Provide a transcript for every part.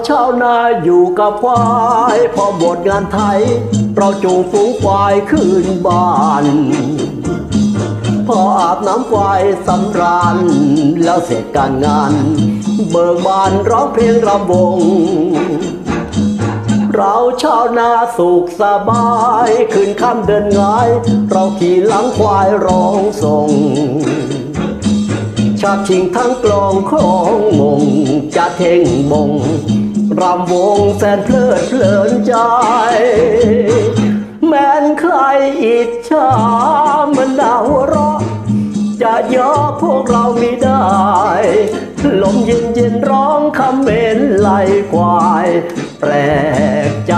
ชาวนาอยู่กับควายพอหมดงานไถเราจูงฝูงควายขึ้นบ้านพออาบน้ำควายสำราญแล้วเสร็จการงานเบิกบานร้องเพลงรำวงเราชาวนาสุขสบายขึ้นค่ำเดินง่ายเราขี่หลังควายร้องส่งชักชิงทั้งกลองของมงจะเท่งมงรำวงแสนเพลิดเพลินใจแม้นใครอิจฉามันน่าหัวเราะจะย่อพวกเราไม่ได้ลมเย็นเย็นร้องคำเมนไล่ควายแปลกใจ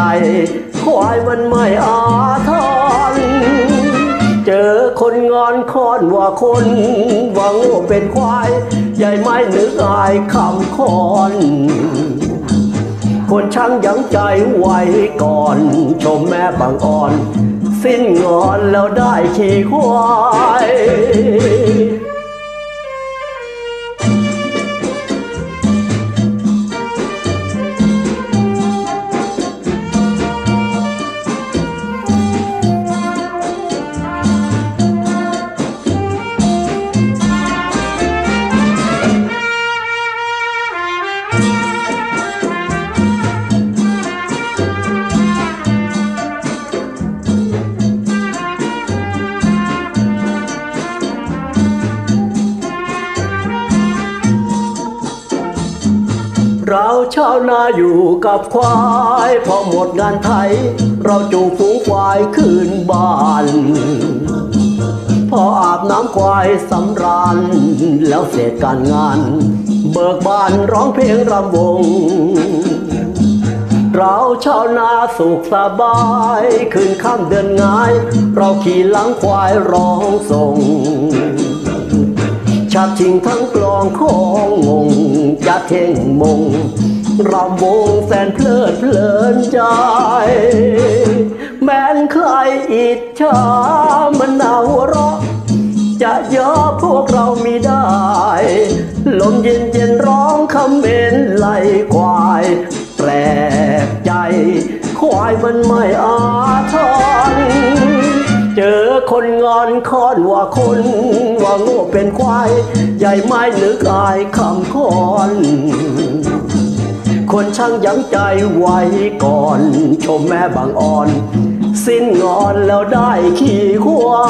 ควายมันไม่อาทรเจอคนงอนคอนว่าคนว่าโง่เป็นควายใหญ่ไม่นึกอายคำคอนคนช่างยังใจไว้ก่อนชมแม่บางอ่อนสิ้นงอนแล้วได้ขี่ควายเราชาวนาอยู่กับควายพอหมดงานไถเราจูงฝูงควายขึ้นบ้านพออาบน้ำควายสำราญแล้วเสร็จการงานเบิกบานร้องเพลงรำวงเราชาวนาสุขสบายขึ้นค่ำเดินง่ายเราขี่หลังควายร้องส่งชักชิงทั้งกลองของมงจะเท่งมงรำวงแสนเพลิดเพลินใจแม้นใครอิจฉามันน่าหัวเราะจะย่อพวกเราไม่ได้ลมเย็นเย็นร้องคำเมนไล่ควายแปลกใจควายมันไม่อาทรเจอคนงอนคอนว่าคนว่าโง่เป็นควายใหญ่ไม่นึกอายคำคอนคนช่างยังใจไว้ก่อนชมแม่บางอ่อนสิ้นงอนแล้วได้ขี่ควา